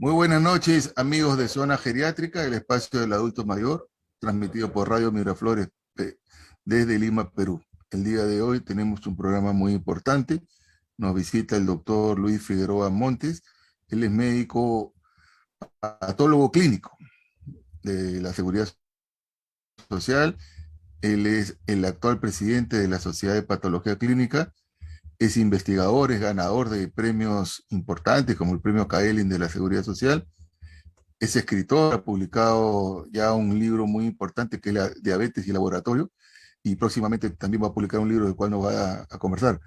Muy buenas noches, amigos de Zona Geriátrica, el espacio del adulto mayor, transmitido por Radio Miraflores desde Lima, Perú. El día de hoy tenemos un programa muy importante. Nos visita el doctor Luis Figueroa Montes. Él es médico patólogo clínico de la Seguridad Social. Él es el actual presidente de la Sociedad de Patología Clínica. Es investigador, es ganador de premios importantes como el premio Kaelin de la Seguridad Social. Es escritor, ha publicado ya un libro muy importante que es la Diabetes y Laboratorio, y próximamente también va a publicar un libro del cual nos va a conversar.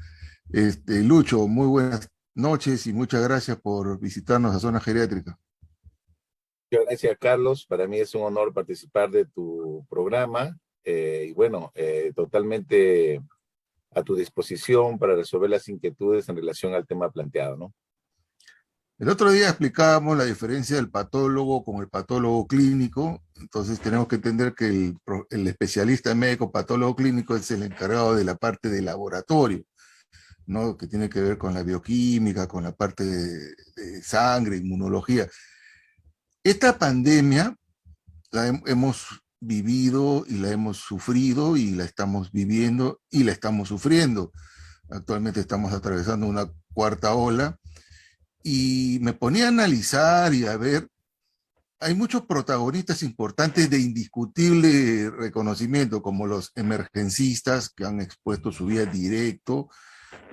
Lucho, muy buenas noches y muchas gracias por visitarnos a Zona Geriátrica. Muchas gracias, Carlos. Para mí es un honor participar de tu programa y bueno, totalmente a tu disposición para resolver las inquietudes en relación al tema planteado, ¿no? El otro día explicábamos la diferencia del patólogo con el patólogo clínico. Entonces tenemos que entender que el especialista en médico patólogo clínico es el encargado de la parte de laboratorio, ¿no? Que tiene que ver con la bioquímica, con la parte de sangre, inmunología. Esta pandemia hemos vivido y la hemos sufrido y la estamos viviendo y la estamos sufriendo. Actualmente estamos atravesando una cuarta ola y me ponía a analizar y a ver, hay muchos protagonistas importantes de indiscutible reconocimiento, como los emergencistas que han expuesto su vida directo,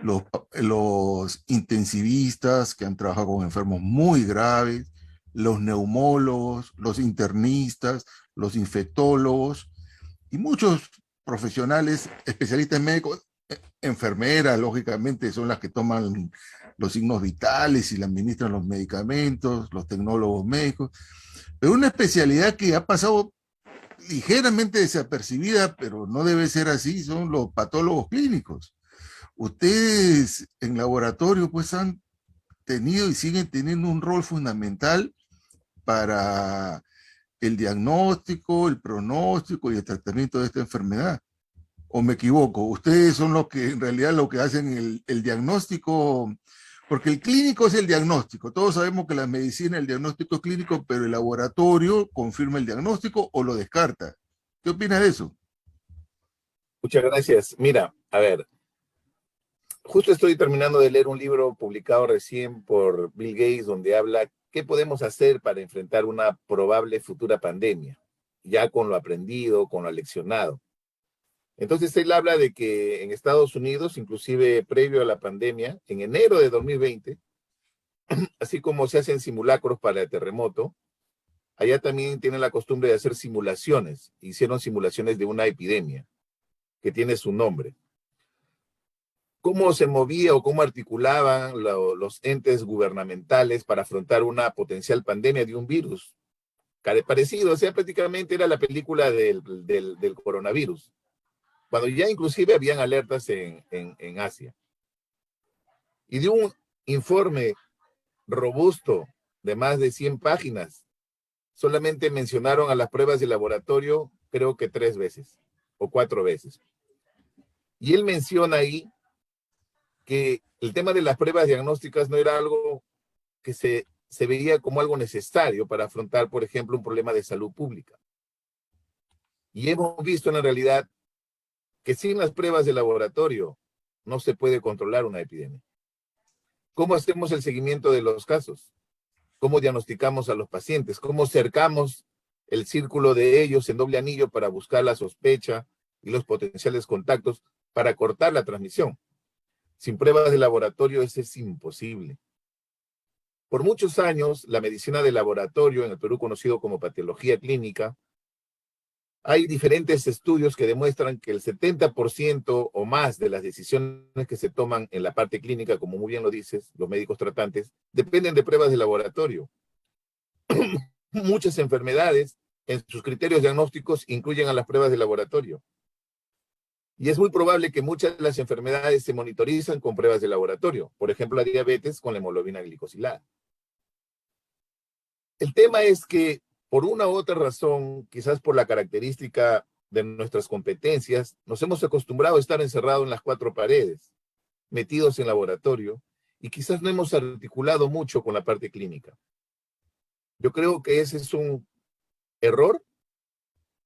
los intensivistas que han trabajado con enfermos muy graves, los neumólogos, los internistas, los infectólogos y muchos profesionales, especialistas en médicos, enfermeras, lógicamente, son las que toman los signos vitales y le administran los medicamentos, los tecnólogos médicos, pero una especialidad que ha pasado ligeramente desapercibida, pero no debe ser así, son los patólogos clínicos. Ustedes en laboratorio pues han tenido y siguen teniendo un rol fundamental para el diagnóstico, el pronóstico y el tratamiento de esta enfermedad. ¿O me equivoco? Ustedes son los que en realidad lo que hacen el diagnóstico, porque el clínico es el diagnóstico. Todos sabemos que la medicina es el diagnóstico clínico, pero el laboratorio confirma el diagnóstico o lo descarta. ¿Qué opinas de eso? Muchas gracias. Mira, a ver, justo estoy terminando de leer un libro publicado recién por Bill Gates donde habla qué podemos hacer para enfrentar una probable futura pandemia, ya con lo aprendido, con lo leccionado. Entonces él habla de que en Estados Unidos, inclusive previo a la pandemia, en enero de 2020, así como se hacen simulacros para el terremoto, allá también tienen la costumbre de hacer simulaciones. Hicieron simulaciones de una epidemia que tiene su nombre. ¿Cómo se movía o cómo articulaban los entes gubernamentales para afrontar una potencial pandemia de un virus? Parecido, o sea, prácticamente era la película del coronavirus, cuando ya inclusive habían alertas en Asia. Y de un informe robusto de más de 100 páginas, solamente mencionaron a las pruebas de laboratorio, creo que 3 veces o 4 veces. Y él menciona ahí que el tema de las pruebas diagnósticas no era algo que se veía como algo necesario para afrontar, por ejemplo, un problema de salud pública. Y hemos visto en la realidad que sin las pruebas de laboratorio no se puede controlar una epidemia. ¿Cómo hacemos el seguimiento de los casos? ¿Cómo diagnosticamos a los pacientes? ¿Cómo cercamos el círculo de ellos en doble anillo para buscar la sospecha y los potenciales contactos para cortar la transmisión? Sin pruebas de laboratorio eso es imposible. Por muchos años, la medicina de laboratorio, en el Perú conocido como patología clínica, hay diferentes estudios que demuestran que el 70% o más de las decisiones que se toman en la parte clínica, como muy bien lo dices, los médicos tratantes, dependen de pruebas de laboratorio. Muchas enfermedades, en sus criterios diagnósticos, incluyen a las pruebas de laboratorio. Y es muy probable que muchas de las enfermedades se monitorizan con pruebas de laboratorio. Por ejemplo, la diabetes con la hemoglobina glicosilada. El tema es que, por una u otra razón, quizás por la característica de nuestras competencias, nos hemos acostumbrado a estar encerrados en las 4 paredes, metidos en laboratorio, y quizás no hemos articulado mucho con la parte clínica. Yo creo que ese es un error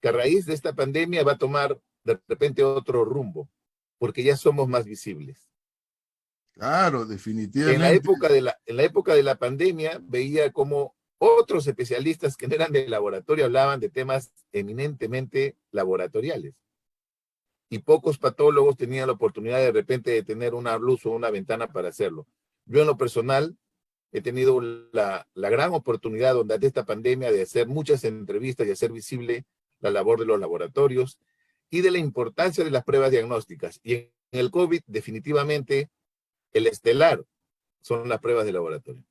que a raíz de esta pandemia va a tomar de repente otro rumbo, porque ya somos más visibles. Claro, En la definitivamente. época en la época de la pandemia veía como otros especialistas que no eran de laboratorio hablaban de temas eminentemente laboratoriales y pocos patólogos tenían la oportunidad de repente de tener una luz o una ventana para hacerlo. Yo en lo personal he tenido la gran oportunidad durante esta pandemia de hacer muchas entrevistas y hacer visible la labor de los laboratorios y de la importancia de las pruebas diagnósticas. Y en el COVID definitivamente el estelar son las pruebas de laboratorio.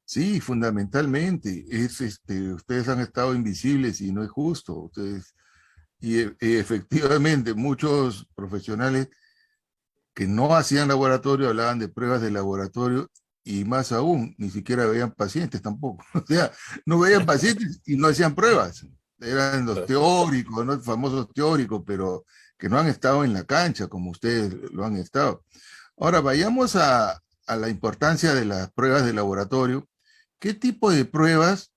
Sí, fundamentalmente. Ustedes han estado invisibles y no es justo. Efectivamente, muchos profesionales que no hacían laboratorio hablaban de pruebas de laboratorio y más aún, ni siquiera veían pacientes tampoco. O sea, no veían pacientes y no hacían pruebas. Eran los teóricos, ¿no? Famosos teóricos, pero que no han estado en la cancha como ustedes lo han estado. Ahora, vayamos a la importancia de las pruebas de laboratorio. ¿Qué tipo de pruebas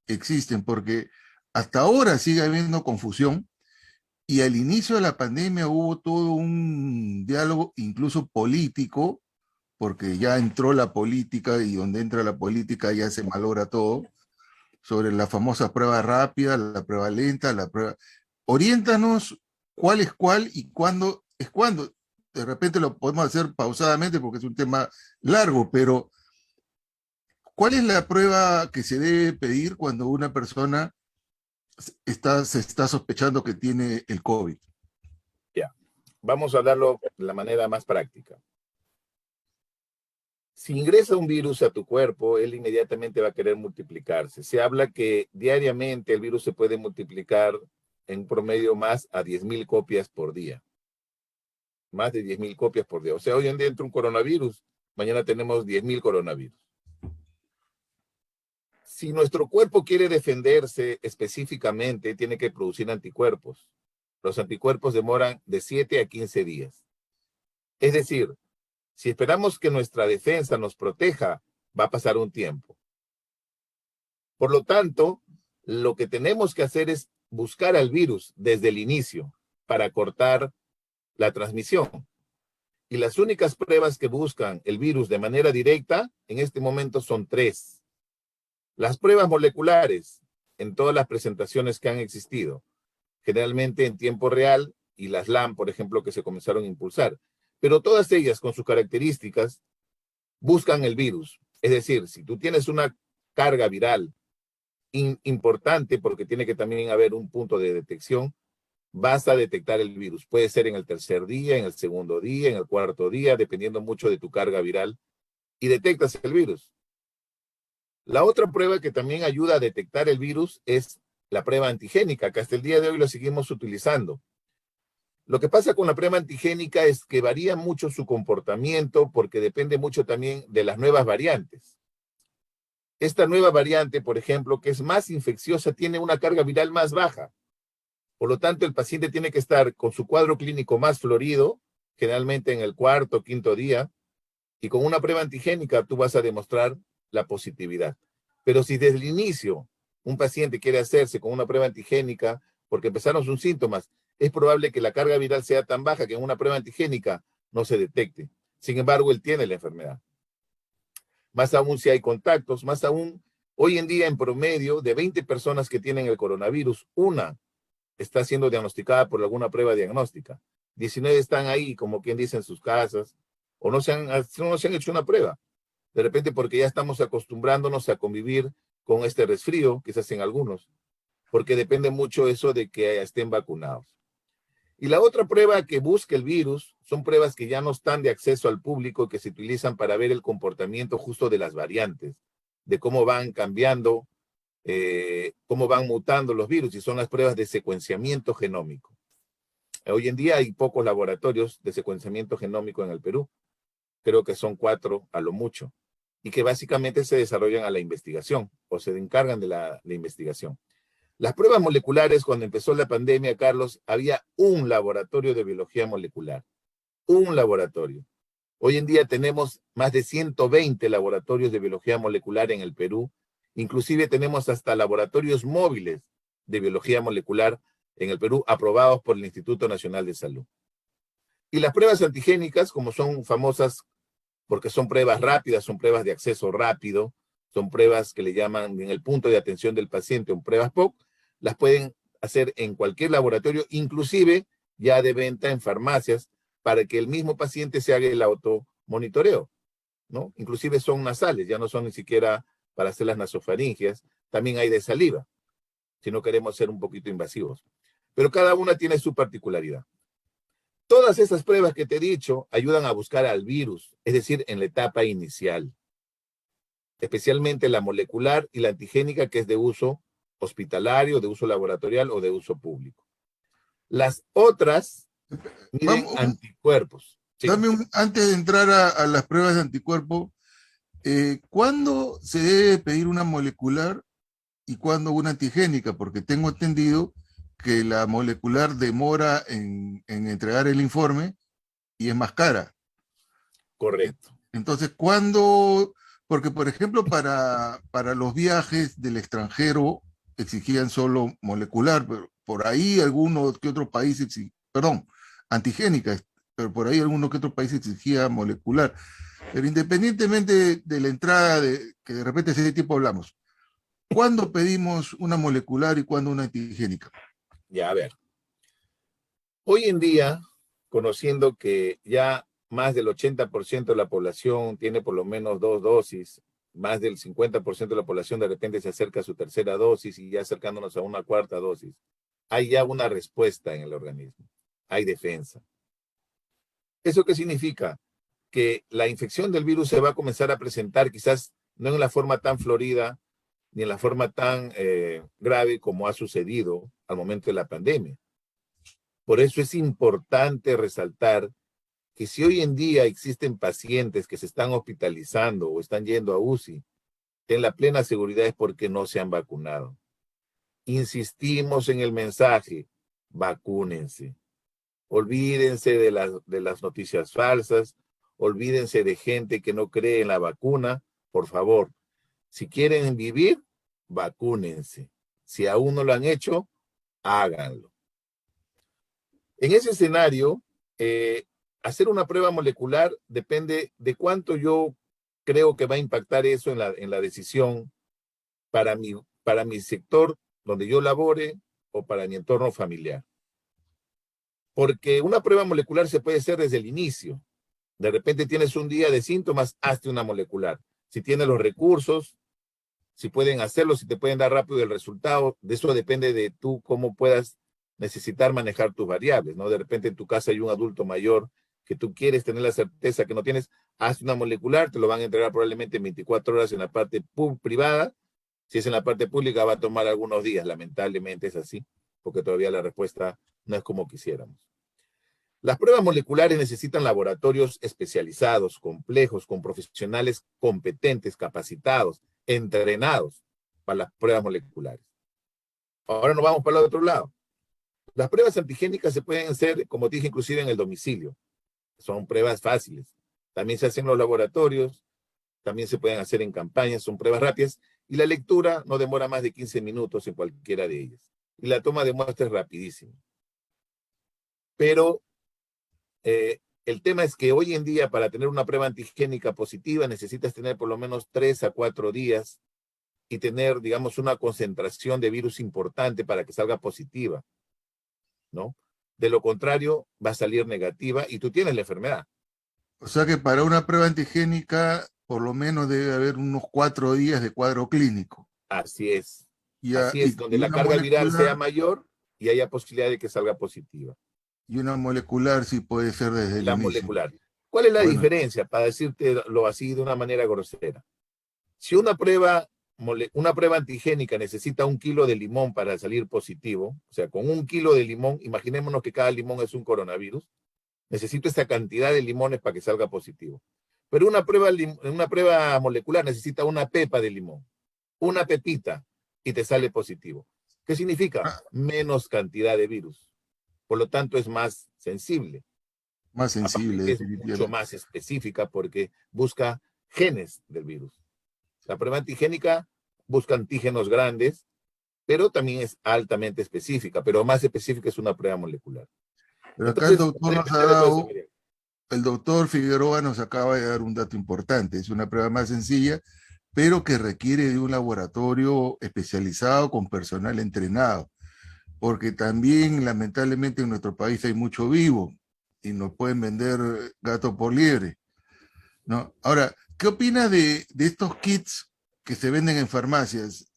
existen? Porque hasta ahora sigue habiendo confusión y al inicio de la pandemia hubo todo un diálogo, incluso político, porque ya entró la política y donde entra la política ya se malogra todo, sobre la famosa prueba rápida, la prueba lenta, la prueba... Oriéntanos cuál es cuál y cuándo es cuándo. De repente lo podemos hacer pausadamente porque es un tema largo, pero ¿cuál es la prueba que se debe pedir cuando una persona se está sospechando que tiene el COVID? Ya, vamos a hablarlo de la manera más práctica. Si ingresa un virus a tu cuerpo, él inmediatamente va a querer multiplicarse. Se habla que diariamente el virus se puede multiplicar en promedio más a 10.000 copias por día. Más de 10.000 copias por día. O sea, hoy en día entra un coronavirus, mañana tenemos 10.000 coronavirus. Si nuestro cuerpo quiere defenderse específicamente, tiene que producir anticuerpos. Los anticuerpos demoran de 7 a 15 días. Es decir, si esperamos que nuestra defensa nos proteja, va a pasar un tiempo. Por lo tanto, lo que tenemos que hacer es buscar al virus desde el inicio para cortar la transmisión. Y las únicas pruebas que buscan el virus de manera directa en este momento son tres. Las pruebas moleculares, en todas las presentaciones que han existido, generalmente en tiempo real, y las LAM, por ejemplo, que se comenzaron a impulsar. Pero todas ellas, con sus características, buscan el virus. Es decir, si tú tienes una carga viral importante, porque tiene que también haber un punto de detección, vas a detectar el virus. Puede ser en el tercer día, en el segundo día, en el cuarto día, dependiendo mucho de tu carga viral, y detectas el virus. La otra prueba que también ayuda a detectar el virus es la prueba antigénica, que hasta el día de hoy lo seguimos utilizando. Lo que pasa con la prueba antigénica es que varía mucho su comportamiento porque depende mucho también de las nuevas variantes. Esta nueva variante, por ejemplo, que es más infecciosa, tiene una carga viral más baja. Por lo tanto, el paciente tiene que estar con su cuadro clínico más florido, generalmente en el cuarto o quinto día, y con una prueba antigénica tú vas a demostrar la positividad. Pero si desde el inicio un paciente quiere hacerse con una prueba antigénica porque empezaron sus síntomas, es probable que la carga viral sea tan baja que en una prueba antigénica no se detecte. Sin embargo, él tiene la enfermedad. Más aún si hay contactos, más aún hoy en día en promedio de 20 personas que tienen el coronavirus, una está siendo diagnosticada por alguna prueba diagnóstica. 19 están ahí, como quien dice, en sus casas, o no se han hecho una prueba. De repente porque ya estamos acostumbrándonos a convivir con este resfrío, quizás en algunos, porque depende mucho eso de que estén vacunados. Y la otra prueba que busca el virus son pruebas que ya no están de acceso al público, que se utilizan para ver el comportamiento justo de las variantes, de cómo van cambiando, cómo van mutando los virus, y son las pruebas de secuenciamiento genómico. Hoy en día hay pocos laboratorios de secuenciamiento genómico en el Perú, creo que son 4 a lo mucho, y que básicamente se desarrollan a la investigación o se encargan de la investigación. Las pruebas moleculares, cuando empezó la pandemia, Carlos, había un laboratorio de biología molecular, un laboratorio. Hoy en día tenemos más de 120 laboratorios de biología molecular en el Perú Inclusive tenemos hasta laboratorios móviles de biología molecular en el Perú aprobados por el Instituto Nacional de Salud. Y las pruebas antigénicas, como son famosas porque son pruebas rápidas, son pruebas de acceso rápido, son pruebas que le llaman en el punto de atención del paciente, un pruebas POC, las pueden hacer en cualquier laboratorio, inclusive ya de venta en farmacias, para que el mismo paciente se haga el automonitoreo, ¿no? Inclusive son nasales, ya no son ni siquiera para hacer las nasofaringias, también hay de saliva, si no queremos ser un poquito invasivos. Pero cada una tiene su particularidad. Todas esas pruebas que te he dicho ayudan a buscar al virus, es decir, en la etapa inicial, especialmente la molecular y la antigénica, que es de uso hospitalario, de uso laboratorial o de uso público. Las otras miden Vamos, anticuerpos. Sí. antes de entrar a las pruebas de anticuerpo, ¿cuándo se debe pedir una molecular y cuándo una antigénica? Porque tengo entendido que la molecular demora en entregar el informe y es más cara. Correcto. Entonces, ¿cuándo? Porque, por ejemplo, para los viajes del extranjero exigían solo molecular, pero por ahí alguno que otro país perdón, antigénica, pero por ahí alguno que otro país exigía molecular. Pero independientemente de la entrada, que de repente ese tiempo hablamos, ¿cuándo pedimos una molecular y cuándo una antigénica? Ya, a ver. Hoy en día, conociendo que ya más del 80% de la población tiene por lo menos 2 dosis, más del 50% de la población de repente se acerca a su tercera dosis y ya acercándonos a una cuarta dosis, hay ya una respuesta en el organismo, hay defensa. ¿Eso qué significa? Que la infección del virus se va a comenzar a presentar quizás no en la forma tan florida ni en la forma tan grave como ha sucedido al momento de la pandemia. Por eso es importante resaltar que si hoy en día existen pacientes que se están hospitalizando o están yendo a UCI, ten la plena seguridad es porque no se han vacunado. Insistimos en el mensaje, vacúnense. Olvídense de las noticias falsas, olvídense de gente que no cree en la vacuna. Por favor, si quieren vivir, vacúnense. Si aún no lo han hecho, háganlo. En ese escenario, hacer una prueba molecular depende de cuánto yo creo que va a impactar eso en la decisión para mi sector donde yo labore o para mi entorno familiar. Porque una prueba molecular se puede hacer desde el inicio. De repente tienes un día de síntomas, hazte una molecular. Si tienes los recursos, si pueden hacerlo, si te pueden dar rápido el resultado, de eso depende de tú cómo puedas necesitar manejar tus variables, ¿no? De repente en tu casa hay un adulto mayor que tú quieres tener la certeza que no tienes, haz una molecular, te lo van a entregar probablemente en 24 horas en la parte privada. Si es en la parte pública va a tomar algunos días, lamentablemente es así, porque todavía la respuesta no es como quisiéramos. Las pruebas moleculares necesitan laboratorios especializados, complejos, con profesionales competentes, capacitados, entrenados para las pruebas moleculares. Ahora nos vamos para el otro lado. Las pruebas antigénicas se pueden hacer, como te dije, inclusive en el domicilio. Son pruebas fáciles. También se hacen en los laboratorios, también se pueden hacer en campañas, son pruebas rápidas, y la lectura no demora más de 15 minutos en cualquiera de ellas. Y la toma de muestra es rapidísima. Pero el tema es que hoy en día para tener una prueba antigénica positiva necesitas tener por lo menos 3 a 4 días y tener, digamos, una concentración de virus importante para que salga positiva, ¿no? De lo contrario, va a salir negativa y tú tienes la enfermedad. O sea que para una prueba antigénica, por lo menos debe haber unos 4 días de cuadro clínico. Así es. Y, Así es, donde y la una carga viral sea molecular, mayor y haya posibilidad de que salga positiva. y una molecular sí puede ser desde el La inicio. molecular. ¿Cuál es la Bueno, diferencia? Para decírtelo así de una manera grosera. Si una prueba antigénica necesita 1 kilo de limón para salir positivo, o sea, con 1 kilo de limón, imaginémonos que cada limón es un coronavirus, necesito esa cantidad de limones para que salga positivo. Pero una prueba molecular necesita una pepa de limón, una pepita, y te sale positivo. ¿Qué significa? ah, Menos cantidad de virus. Por lo tanto, es más sensible. más Aparte sensible, que es mucho definitivamente. más específica porque busca genes del virus. La prueba antigénica busca antígenos grandes, pero también es altamente específica, pero más específica es una prueba molecular. Pero acá el Entonces, doctor nos ha depende de todo eso, dado, Miguel. el doctor Figueroa nos acaba de dar un dato importante. Es una prueba más sencilla, pero que requiere de un laboratorio especializado con personal entrenado, porque también lamentablemente en nuestro país hay mucho vivo y nos pueden vender gato por liebre, ¿no? Ahora, ¿qué opinas de estos kits que se venden en farmacias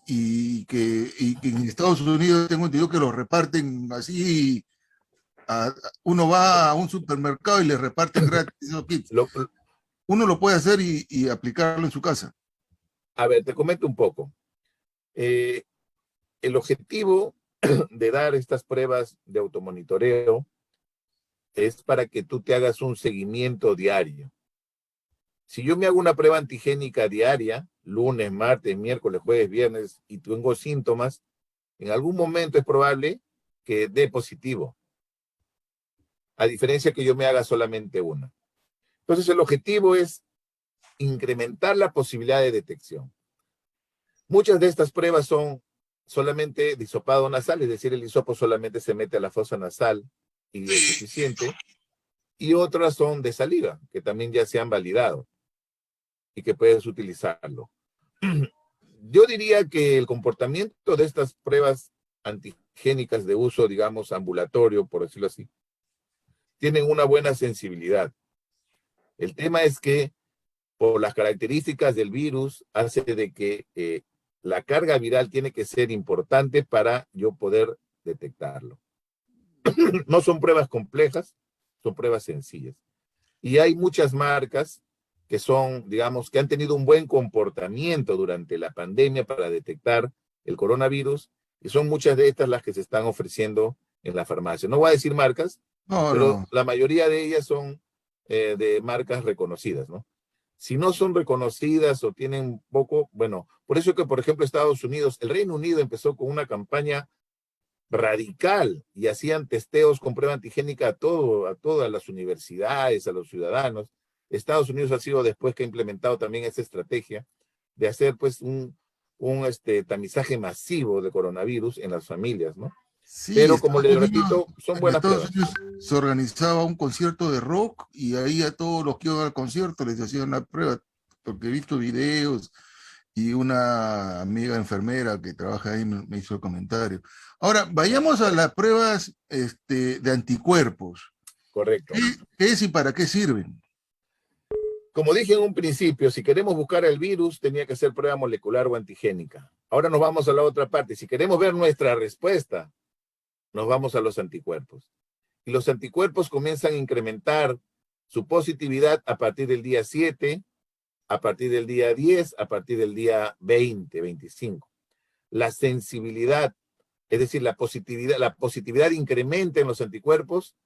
y que en Estados Unidos tengo entendido que los reparten así? Uno va a un supermercado y le reparten gratis esos kits. Lo, Uno lo puede hacer y aplicarlo en su casa. a ver, te comento un poco. Eh, el objetivo de dar estas pruebas de automonitoreo es para que tú te hagas un seguimiento diario. Si yo me hago una prueba antigénica diaria, lunes, martes, miércoles, jueves, viernes, y tengo síntomas, en algún momento es probable que dé positivo, a diferencia que yo me haga solamente una. Entonces, el objetivo es incrementar la posibilidad de detección. Muchas de estas pruebas son solamente de hisopado nasal, es decir, el hisopo solamente se mete a la fosa nasal y es suficiente, y otras son de saliva, que también ya se han validado y que puedes utilizarlo. Yo diría que el comportamiento de estas pruebas antigénicas de uso, digamos, ambulatorio, por decirlo así, tienen una buena sensibilidad. El tema es que por las características del virus, hace de que la carga viral tiene que ser importante para yo poder detectarlo. No son pruebas complejas, son pruebas sencillas. Y hay muchas marcas que son, digamos, que han tenido un buen comportamiento durante la pandemia para detectar el coronavirus, y son muchas de estas las que se están ofreciendo en la farmacia. No voy a decir marcas, No, pero no. la mayoría de ellas son de marcas reconocidas, ¿no? Si no son reconocidas o tienen poco, bueno, por eso que, por ejemplo, Estados Unidos, el Reino Unido empezó con una campaña radical y hacían testeos con prueba antigénica a todas las universidades, a los ciudadanos. Estados Unidos ha sido después que ha implementado también esa estrategia de hacer pues un tamizaje masivo de coronavirus en las familias, ¿no? Sí, Pero como les repito, son En buenas Estados pruebas. Unidos se organizaba un concierto de rock y ahí a todos los que iban al concierto les hacían la prueba, porque he visto videos y una amiga enfermera que trabaja ahí me hizo el comentario. Ahora, vayamos a las pruebas de anticuerpos. Correcto. ¿Qué es y para qué sirven? Como dije en un principio, si queremos buscar el virus, tenía que ser prueba molecular o antigénica. Ahora nos vamos a la otra parte. Si queremos ver nuestra respuesta, nos vamos a los anticuerpos. Y los anticuerpos comienzan a incrementar su positividad a partir del día 7, a partir del día 10, a partir del día 20, 25. La sensibilidad, es decir, la positividad incrementa en los anticuerpos,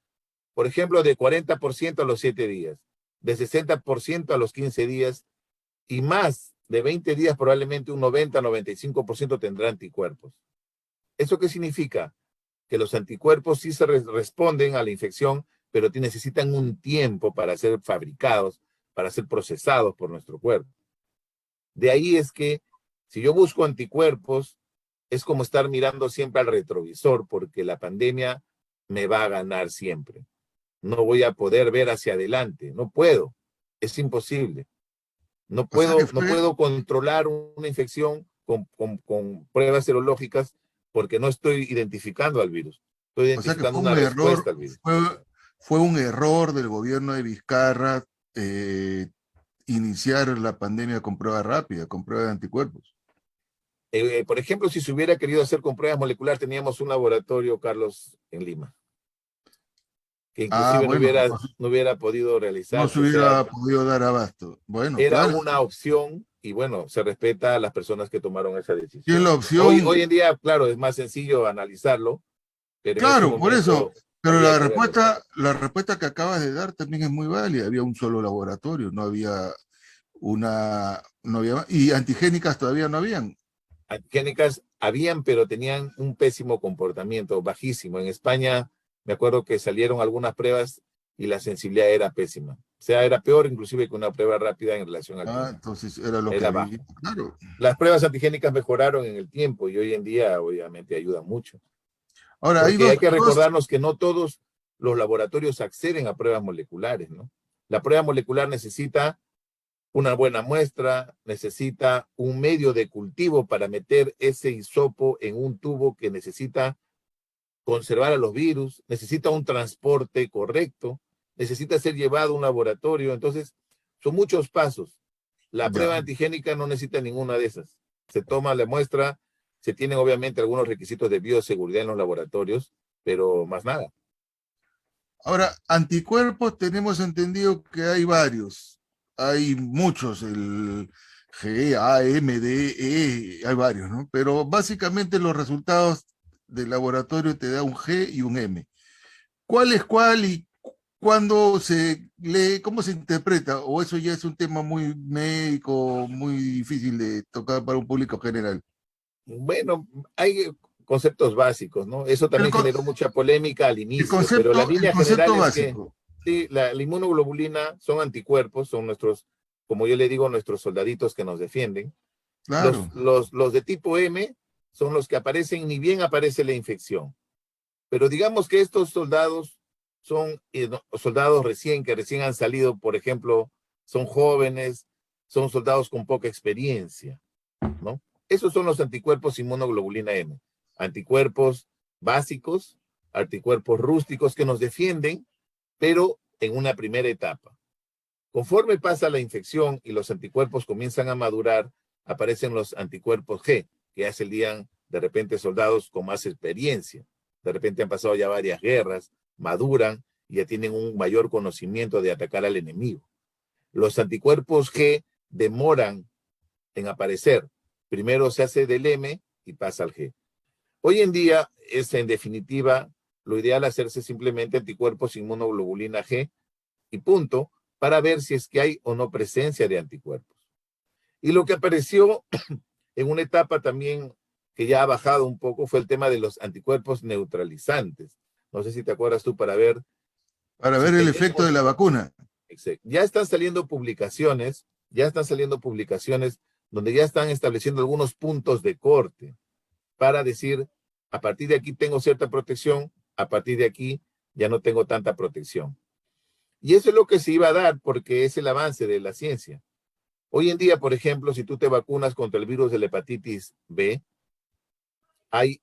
por ejemplo, de 40% a los 7 días, de 60% a los 15 días, y más de 20 días probablemente un 90-95% tendrá anticuerpos. ¿Eso qué significa? Que los anticuerpos sí se responden a la infección, pero necesitan un tiempo para ser fabricados, para ser procesados por nuestro cuerpo. De ahí es que si yo busco anticuerpos, es como estar mirando siempre al retrovisor, porque la pandemia me va a ganar siempre. No voy a poder ver hacia adelante, no puedo, es imposible. O sea que No fue, puedo controlar una infección con pruebas serológicas porque no estoy identificando al virus. Estoy o sea que identificando fue una un error, respuesta al virus. fue un error del gobierno de Vizcarra iniciar la pandemia con prueba rápida, con prueba de anticuerpos. Por ejemplo, si se hubiera querido hacer con pruebas moleculares, teníamos un laboratorio, Carlos, en Lima, que Ah, inclusive bueno, no hubiera podido no se realizarse. O sea, hubiera podido dar abasto. Bueno, era claro, una opción y bueno, se respeta a las personas que tomaron esa y es la decisión. opción, Hoy en día, claro, es más sencillo analizarlo, pero en ese claro, por eso, momento pero había que verlo. la respuesta que acabas de dar también es muy válida. Había un solo laboratorio, no había no había, y antigénicas todavía no habían. Antigénicas habían, pero tenían un pésimo comportamiento, bajísimo. En España, me acuerdo que salieron algunas pruebas y la sensibilidad era pésima. O sea, era peor inclusive que una prueba rápida en relación al Ah, tiempo. entonces era lo que Era había. bajo. Claro. Las pruebas antigénicas mejoraron en el tiempo y hoy en día obviamente ayudan mucho. Ahora, hay Porque hay dos, que dos, recordarnos que no todos los laboratorios acceden a pruebas moleculares, ¿no? La prueba molecular necesita una buena muestra, necesita un medio de cultivo para meter ese hisopo en un tubo que necesita conservar a los virus, necesita un transporte correcto, necesita ser llevado a un laboratorio. Entonces, son muchos pasos. La prueba ya. antigénica no necesita ninguna de esas. Se toma la muestra, se tienen obviamente algunos requisitos de bioseguridad en los laboratorios, pero más nada. Ahora, anticuerpos tenemos entendido que hay varios. Hay muchos, el G, A, M, D, E, hay varios, ¿no? Pero básicamente los resultados del laboratorio te da un G y un M. ¿Cuál es cuál y cuándo se lee, cómo se interpreta? ¿O eso ya es un tema muy médico, muy difícil de tocar para un público general? Bueno, hay conceptos básicos, ¿no? Eso El, también con- generó mucha polémica al inicio, pero la el línea general concepto es que básico, sí, la inmunoglobulina son anticuerpos, son nuestros, como yo le digo, nuestros soldaditos que nos defienden. claro, Los de tipo M son los que aparecen, ni bien aparece la infección. Pero digamos que estos soldados son no, soldados que recién han salido, por ejemplo, son jóvenes, son soldados con poca experiencia, ¿no? Esos son los anticuerpos inmunoglobulina M. Anticuerpos básicos, anticuerpos rústicos que nos defienden, pero en una primera etapa. Conforme pasa la infección y los anticuerpos comienzan a madurar, aparecen los anticuerpos G, que ya serían de repente soldados con más experiencia. De repente han pasado ya varias guerras, maduran y ya tienen un mayor conocimiento de atacar al enemigo. Los anticuerpos G demoran en aparecer. Primero se hace del M y pasa al G. Hoy en día es en definitiva lo ideal hacerse simplemente anticuerpos inmunoglobulina G y punto, para ver si es que hay o no presencia de anticuerpos. Y lo que apareció en una etapa también que ya ha bajado un poco fue el tema de los anticuerpos neutralizantes. No sé si te acuerdas tú para ver para si ver el efecto de tenemos, la vacuna. ya están saliendo publicaciones donde ya están estableciendo algunos puntos de corte para decir, a partir de aquí tengo cierta protección, a partir de aquí ya no tengo tanta protección. Y eso es lo que se iba a dar porque es el avance de la ciencia. Hoy en día, por ejemplo, si tú te vacunas contra el virus de la hepatitis B, hay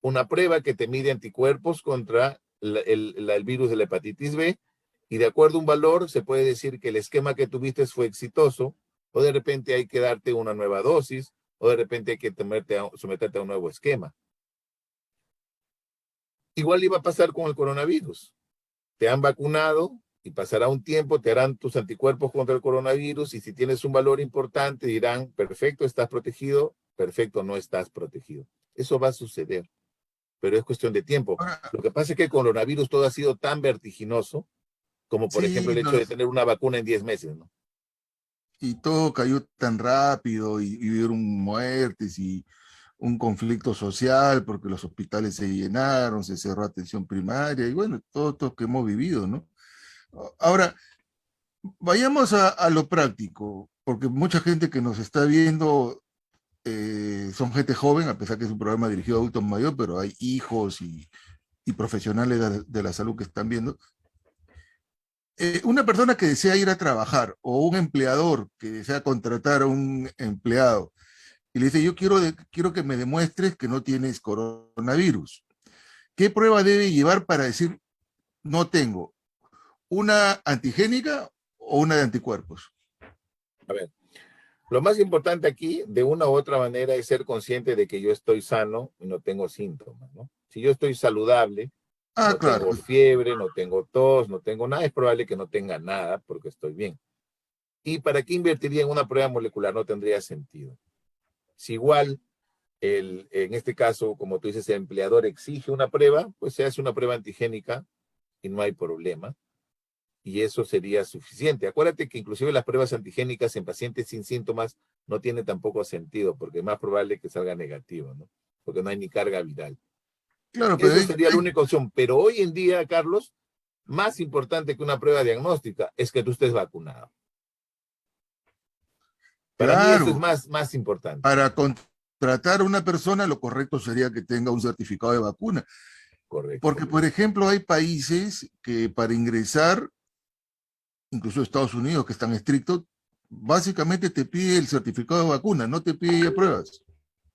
una prueba que te mide anticuerpos contra el virus de la hepatitis B y de acuerdo a un valor se puede decir que el esquema que tuviste fue exitoso o de repente hay que darte una nueva dosis o de repente hay que someterte a un nuevo esquema. Igual iba a pasar con el coronavirus. Te han vacunado y pasará un tiempo, te harán tus anticuerpos contra el coronavirus y si tienes un valor importante dirán, perfecto, estás protegido, perfecto, no estás protegido. Eso va a suceder, pero es cuestión de tiempo. Ahora, Lo que pasa es que el coronavirus todo ha sido tan vertiginoso como por ejemplo sí, el hecho de tener una vacuna en 10 meses, ¿no? y todo cayó tan rápido y hubieron muertes y un conflicto social porque los hospitales se llenaron, se cerró atención primaria y bueno, todo esto que hemos vivido, ¿no? Ahora, vayamos a lo práctico, porque mucha gente que nos está viendo son gente joven, a pesar que es un programa dirigido a adultos mayores, pero hay hijos y profesionales de la salud que están viendo. Una persona que desea ir a trabajar o un empleador que desea contratar a un empleado y le dice, yo quiero que me demuestres que no tienes coronavirus. ¿Qué prueba debe llevar para decir no tengo? ¿Una antigénica o una de anticuerpos? A ver, lo más importante aquí, de una u otra manera, es ser consciente de que yo estoy sano y no tengo síntomas, ¿no? Si yo estoy saludable, Ah, no claro, tengo fiebre, no tengo tos, no tengo nada, es probable que no tenga nada porque estoy bien. ¿Y para qué invertiría en una prueba molecular? No tendría sentido. Si igual, en este caso, como tú dices, el empleador exige una prueba, pues se hace una prueba antigénica y no hay problema. Y eso sería suficiente. Acuérdate que inclusive las pruebas antigénicas en pacientes sin síntomas no tiene tampoco sentido, porque es más probable que salga negativo, ¿no? Porque no hay ni carga viral. claro, pero Eso sería la única opción. Pero hoy en día, Carlos, más importante que una prueba diagnóstica es que tú estés vacunado. Para mí eso es Claro, más importante. para contratar a una persona, lo correcto sería que tenga un certificado de vacuna. Correcto. Porque, por ejemplo, hay países que para ingresar, incluso Estados Unidos, que están estrictos, básicamente te pide el certificado de vacuna, no te pide pruebas.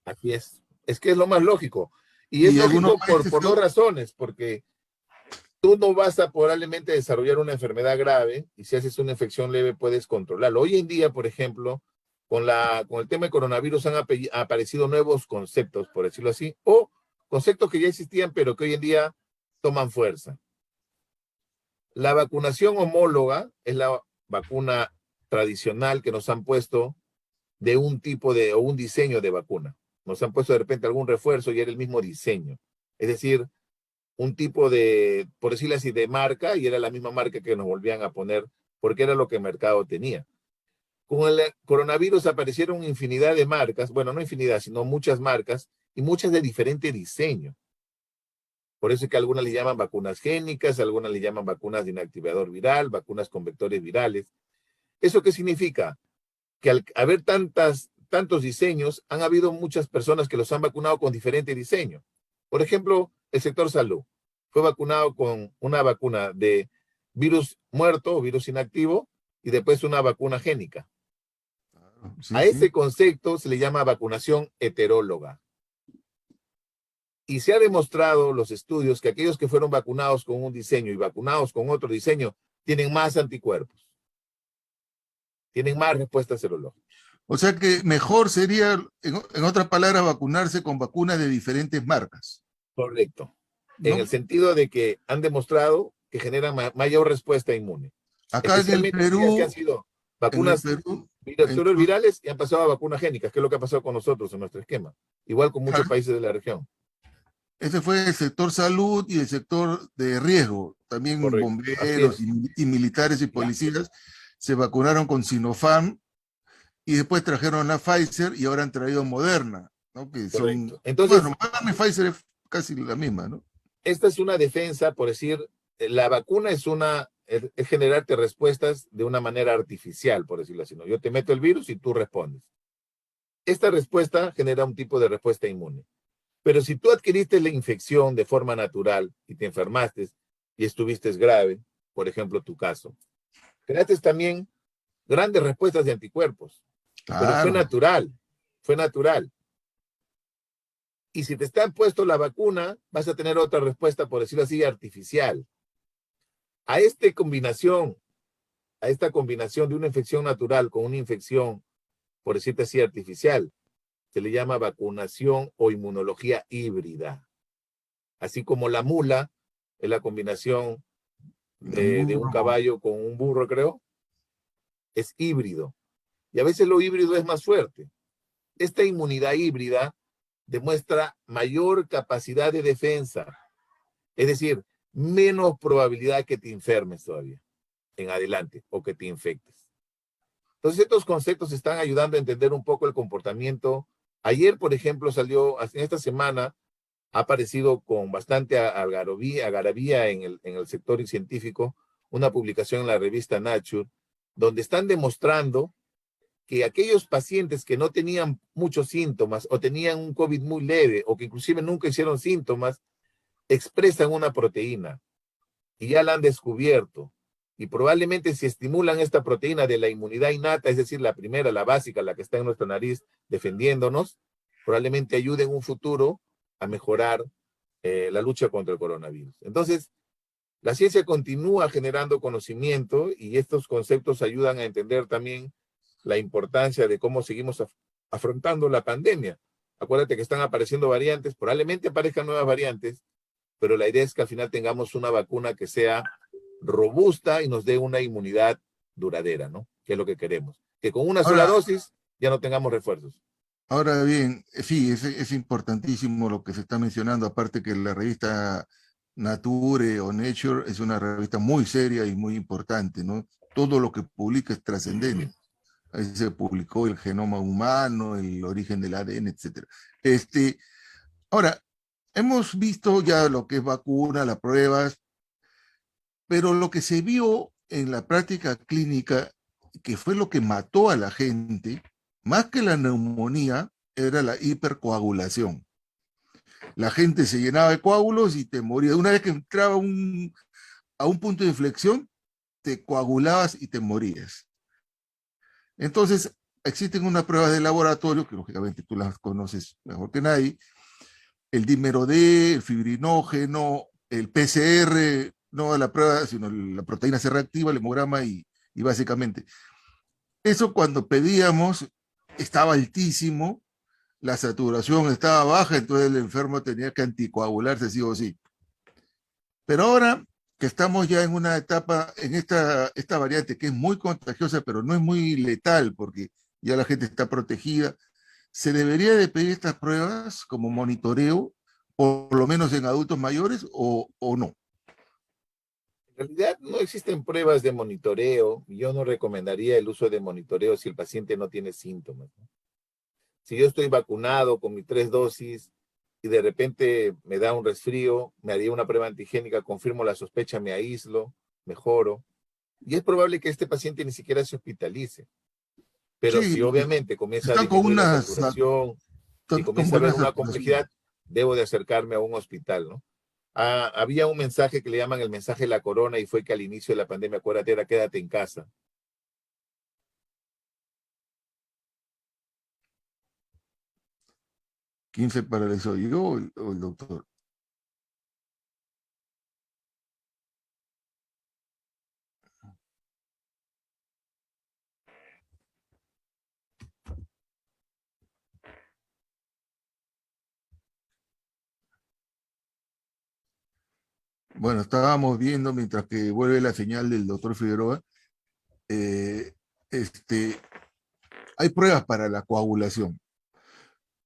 Así es. Es que es lo más lógico. Y es Y algunos lógico países por dos razones, porque tú no vas a probablemente desarrollar una enfermedad grave y si haces una infección leve puedes controlarlo. Hoy en día, por ejemplo, con el tema de coronavirus han aparecido nuevos conceptos, por decirlo así, o conceptos que ya existían pero que hoy en día toman fuerza. La vacunación homóloga es la vacuna tradicional que nos han puesto de un tipo de o un diseño de vacuna. Nos han puesto de repente algún refuerzo y era el mismo diseño. Es decir, un tipo de, por decirlo así, de marca y era la misma marca que nos volvían a poner porque era lo que el mercado tenía. Con el coronavirus aparecieron infinidad de marcas, bueno, no infinidad, sino muchas marcas y muchas de diferente diseño. Por eso es que algunas le llaman vacunas génicas, algunas le llaman vacunas de inactivador viral, vacunas con vectores virales. ¿Eso qué significa? Que al haber tantos diseños, han habido muchas personas que los han vacunado con diferente diseño. Por ejemplo, el sector salud fue vacunado con una vacuna de virus muerto o virus inactivo y después una vacuna génica. sí, A sí. ese concepto se le llama vacunación heteróloga. Y se ha demostrado los estudios que aquellos que fueron vacunados con un diseño y vacunados con otro diseño tienen más anticuerpos, tienen más respuestas serológicas. O sea que mejor sería, en otras palabras, vacunarse con vacunas de diferentes marcas, Correcto. En el ¿no? sentido de que han demostrado que generan mayor respuesta inmune. Acá Especialmente aquellas que han sido En el vacunas Perú, en- vectores virales y han pasado a vacunas génicas, que es lo que ha pasado con nosotros en nuestro esquema. Igual con muchos países de la región. ese fue el sector salud y el sector de riesgo. También Correcto. Así bomberos es. y militares y Ya. policías se vacunaron con Sinopharm y después trajeron la Pfizer y ahora han traído Moderna, ¿no? Que son, Correcto. Entonces, bueno, Moderna y Pfizer es casi la misma, ¿no? esta es una defensa, por decir, la vacuna es generarte respuestas de una manera artificial, por decirlo así, ¿no? Yo te meto el virus y tú respondes. Esta respuesta genera un tipo de respuesta inmune. Pero si tú adquiriste la infección de forma natural y te enfermaste y estuviste grave, por ejemplo, tu caso, creaste también grandes respuestas de anticuerpos, pero fue Claro. natural, fue natural. Y si te están puesto la vacuna, vas a tener otra respuesta, por decirlo así, artificial. A esta combinación, a esta combinación de una infección natural con una infección, por decirte así, artificial, se le llama vacunación o inmunología híbrida. Así como la mula es la combinación Un de un burro. caballo con un burro, creo, es híbrido. Y a veces lo híbrido es más fuerte. Esta inmunidad híbrida demuestra mayor capacidad de defensa, es decir, menos probabilidad que te enfermes todavía en adelante o que te infectes. Entonces, estos conceptos están ayudando a entender un poco el comportamiento. Ayer, por ejemplo, salió, en esta semana, ha aparecido con bastante algarabía en el sector científico una publicación en la revista Nature, donde están demostrando que aquellos pacientes que no tenían muchos síntomas o tenían un COVID muy leve o que inclusive nunca hicieron síntomas, expresan una proteína y ya la han descubierto. Y probablemente si estimulan esta proteína de la inmunidad innata, es decir, la primera, la básica, la que está en nuestra nariz defendiéndonos, probablemente ayude en un futuro a mejorar la lucha contra el coronavirus. Entonces, la ciencia continúa generando conocimiento y estos conceptos ayudan a entender también la importancia de cómo seguimos afrontando la pandemia. Acuérdate que están apareciendo variantes, probablemente aparezcan nuevas variantes, pero la idea es que al final tengamos una vacuna que sea robusta y nos dé una inmunidad duradera, ¿no? Que es lo que queremos. Que con una sola Ahora, dosis ya no tengamos refuerzos. ahora bien, sí, es importantísimo lo que se está mencionando, aparte que la revista Nature o Nature es una revista muy seria y muy importante, ¿no? Todo lo que publica es trascendente. Ahí se publicó el genoma humano, el origen del ADN, etcétera. Ahora, hemos visto ya lo que es vacuna, las pruebas, Pero lo que se vio en la práctica clínica, que fue lo que mató a la gente, más que la neumonía, era la hipercoagulación. La gente se llenaba de coágulos y te moría. Una vez que entraba a un punto de inflexión, te coagulabas y te morías. Entonces, existen unas pruebas de laboratorio, que lógicamente tú las conoces mejor que nadie, el dímero D, el fibrinógeno, el PCR, no la prueba, sino la proteína C reactiva, el hemograma y básicamente. Eso cuando pedíamos estaba altísimo, la saturación estaba baja, entonces el enfermo tenía que anticoagularse sí o sí. Pero ahora que estamos ya en una etapa, en esta variante que es muy contagiosa, pero no es muy letal, porque ya la gente está protegida, ¿se debería de pedir estas pruebas como monitoreo, por lo menos en adultos mayores, o no? En realidad no existen pruebas de monitoreo. Yo no recomendaría el uso de monitoreo si el paciente no tiene síntomas, ¿no? Si yo estoy vacunado con mis 3 dosis y de repente me da un resfrío, me haría una prueba antigénica, confirmo la sospecha, me aíslo, mejoro. Y es probable que este paciente ni siquiera se hospitalice. Pero si Sí, obviamente comienza a están con disminuir la unas, saturación, si con comienza a haber buenas una saturaciones. complejidad, debo de acercarme a un hospital, ¿no? Había un mensaje que le llaman el mensaje de la corona y fue que al inicio de la pandemia, acuérdate, era quédate en casa. 15 para el yo o el doctor. Bueno, estábamos viendo mientras que vuelve la señal del doctor Figueroa, eh, este, hay pruebas para la coagulación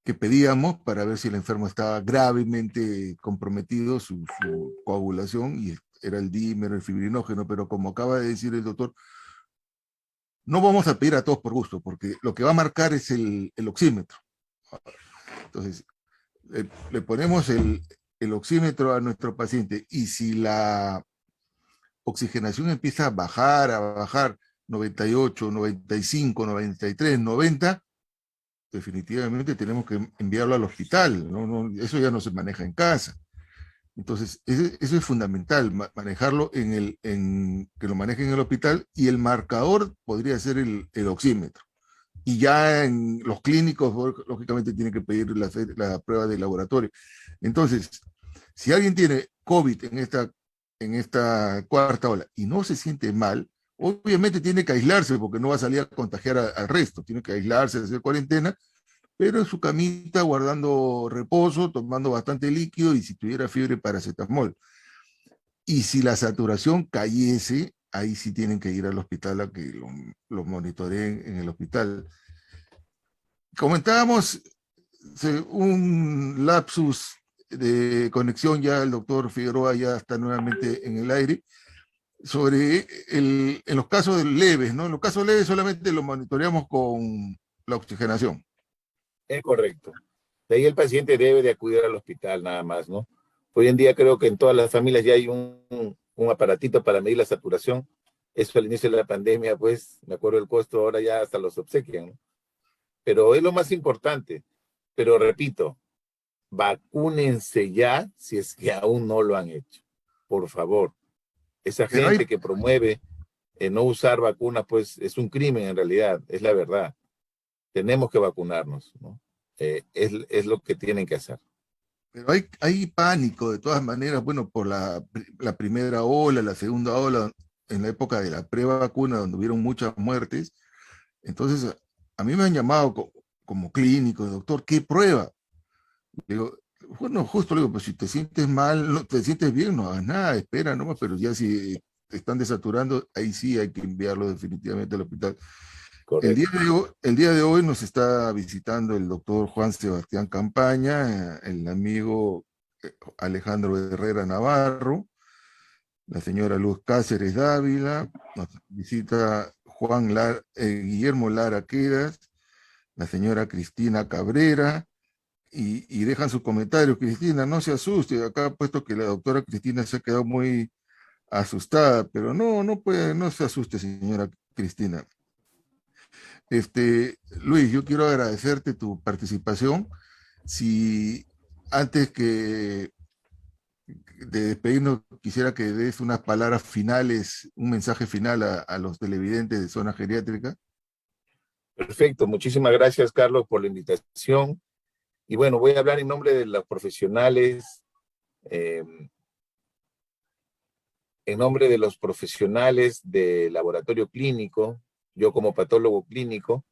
que pedíamos para ver si el enfermo estaba gravemente comprometido su coagulación y era el dímero, el fibrinógeno, pero como acaba de decir el doctor, no vamos a pedir a todos por gusto, porque lo que va a marcar es el oxímetro. Entonces, le ponemos el oxímetro a nuestro paciente y si la oxigenación empieza a bajar 98, 95, 93, 90, definitivamente tenemos que enviarlo al hospital, ¿no? Eso ya no se maneja en casa. Entonces, eso es fundamental, manejarlo que lo maneje en el hospital y el marcador podría ser el oxímetro. Y ya en los clínicos, lógicamente, tienen que pedir la prueba de laboratorio. Entonces, si alguien tiene COVID en esta cuarta ola y no se siente mal, obviamente tiene que aislarse porque no va a salir a contagiar al resto, tiene que aislarse, hacer cuarentena, pero en su camita guardando reposo, tomando bastante líquido y si tuviera fiebre, paracetamol. Y si la saturación cayese, ahí sí tienen que ir al hospital a que lo monitoreen en el hospital. Comentábamos un lapsus de conexión, ya el doctor Figueroa ya está nuevamente en el aire, sobre en los casos leves, ¿no? En los casos leves solamente lo monitoreamos con la oxigenación. Es correcto. De ahí el paciente debe de acudir al hospital nada más, ¿no? Hoy en día creo que en todas las familias ya hay un aparatito para medir la saturación. Eso al inicio de la pandemia, pues, me acuerdo el costo, ahora ya hasta los obsequian, ¿no? Pero es lo más importante. Pero repito, vacúnense ya si es que aún no lo han hecho. Por favor. Esa Pero hay, gente que promueve no usar vacunas, pues es un crimen en realidad, es la verdad. Tenemos que vacunarnos, ¿no? Es lo que tienen que hacer. pero hay pánico de todas maneras, bueno, por la primera ola, la segunda ola, en la época de la pre-vacuna, donde hubieron muchas muertes. Entonces, a mí me han llamado como clínico, doctor, ¿qué prueba? Digo, bueno, justo le digo, pues si te sientes mal, no te sientes bien, no hagas nada, espera nomás, pero ya si te están desaturando, ahí sí hay que enviarlo definitivamente al hospital. Correcto. El día de hoy nos está visitando el doctor Juan Sebastián Campaña, el amigo Alejandro Herrera Navarro, la señora Luz Cáceres Dávila, nos visita Guillermo Lara Quedas, la señora Cristina Cabrera, y dejan su comentario. Cristina, no se asuste, acá ha puesto que la doctora Cristina se ha quedado muy, asustada, pero no, no puede, no se asuste, señora Cristina. Luis, yo quiero agradecerte tu participación. Si antes que de despedirnos, quisiera que des unas palabras finales, un mensaje final a los televidentes de Zona Geriátrica. Perfecto, muchísimas gracias, Carlos, por la invitación. Y bueno, voy a hablar en nombre de los profesionales, eh, en nombre de los profesionales del laboratorio clínico, yo como patólogo clínico.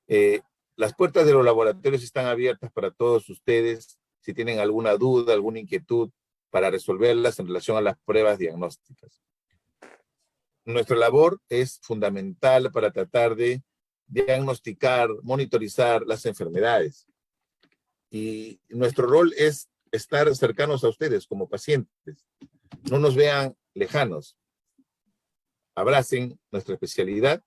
eh, las puertas de los laboratorios están abiertas para todos ustedes. Si tienen alguna duda, alguna inquietud, para resolverlas en relación a las pruebas diagnósticas. Nuestra labor es fundamental para tratar de diagnosticar, monitorizar las enfermedades. Y nuestro rol es estar cercanos a ustedes como pacientes. No nos vean lejanos. Abracen nuestra especialidad.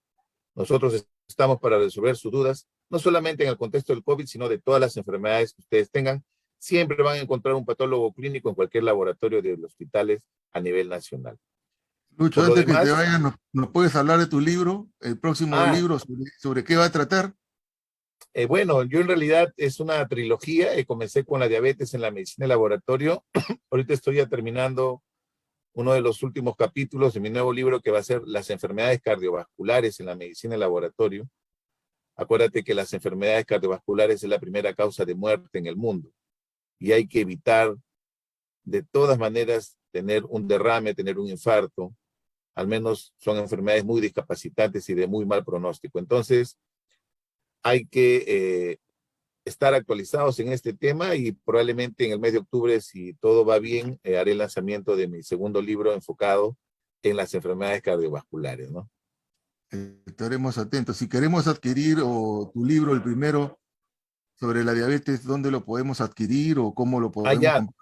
Nosotros estamos para resolver sus dudas, no solamente en el contexto del COVID, sino de todas las enfermedades que ustedes tengan. Siempre van a encontrar un patólogo clínico en cualquier laboratorio de los hospitales a nivel nacional. Lucho, Por lo antes que te demás, vayas, ¿nos puedes hablar de tu libro, el próximo ah, libro, sobre qué va a tratar? bueno, yo en realidad es una trilogía. Comencé con la diabetes en la medicina de laboratorio. Ahorita estoy ya terminando uno de los últimos capítulos de mi nuevo libro que va a ser las enfermedades cardiovasculares en la medicina de laboratorio. Acuérdate que las enfermedades cardiovasculares es la primera causa de muerte en el mundo y hay que evitar de todas maneras tener un derrame, tener un infarto. Al menos son enfermedades muy discapacitantes y de muy mal pronóstico. Entonces, hay que estar actualizados en este tema y probablemente en el mes de octubre, si todo va bien, haré el lanzamiento de mi segundo libro enfocado en las enfermedades cardiovasculares, ¿no? Estaremos atentos. Si queremos adquirir tu libro, el primero, sobre la diabetes, ¿dónde lo podemos adquirir o cómo lo podemos Ya, comprar?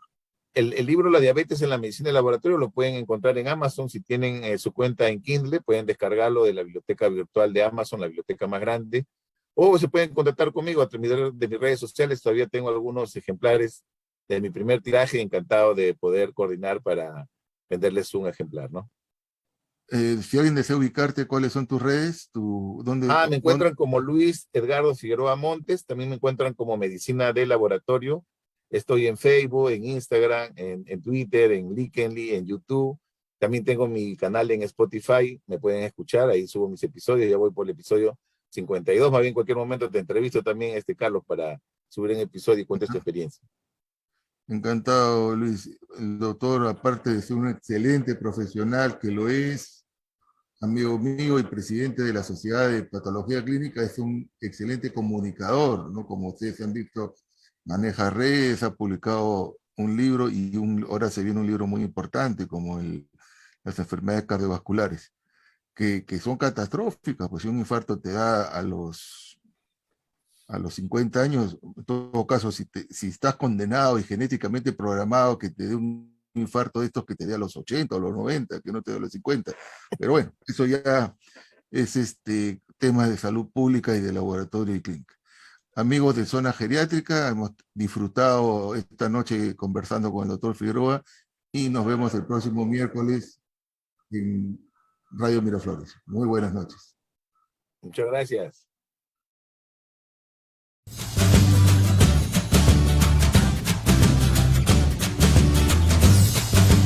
el libro La diabetes en la medicina de laboratorio lo pueden encontrar en Amazon. Si tienen su cuenta en Kindle, pueden descargarlo de la biblioteca virtual de Amazon, la biblioteca más grande, o se pueden contactar conmigo a través de mis redes sociales. Todavía tengo algunos ejemplares de mi primer tiraje, encantado de poder coordinar para venderles un ejemplar, ¿no? Si alguien desea ubicarte, ¿cuáles son tus redes? Me encuentran como Luis Edgardo Figueroa Montes. También me encuentran como Medicina de Laboratorio. Estoy en Facebook, en Instagram, en Twitter, en LinkedIn, en YouTube. También tengo mi canal en Spotify. Me pueden escuchar, ahí subo mis episodios. Ya voy por el episodio 52. Más bien, en cualquier momento te entrevisto también, Carlos, para subir un episodio y cuentes tu experiencia. Encantado, Luis. El doctor, aparte de ser un excelente profesional, que lo es, amigo mío y presidente de la Sociedad de Patología Clínica, es un excelente comunicador, ¿no? Como ustedes han visto, maneja redes, ha publicado un libro y ahora se viene un libro muy importante como las enfermedades cardiovasculares, que son catastróficas, pues si un infarto te da a los 50 años, en todo caso, si estás condenado y genéticamente programado que te dé un infarto de estos que te dé a los 80 o los 90, que no te dé a los 50. Pero bueno, eso ya es tema de salud pública y de laboratorio y clínica. Amigos de Zona Geriátrica, hemos disfrutado esta noche conversando con el doctor Figueroa y nos vemos el próximo miércoles en Radio Miraflores. Muy buenas noches. Muchas gracias.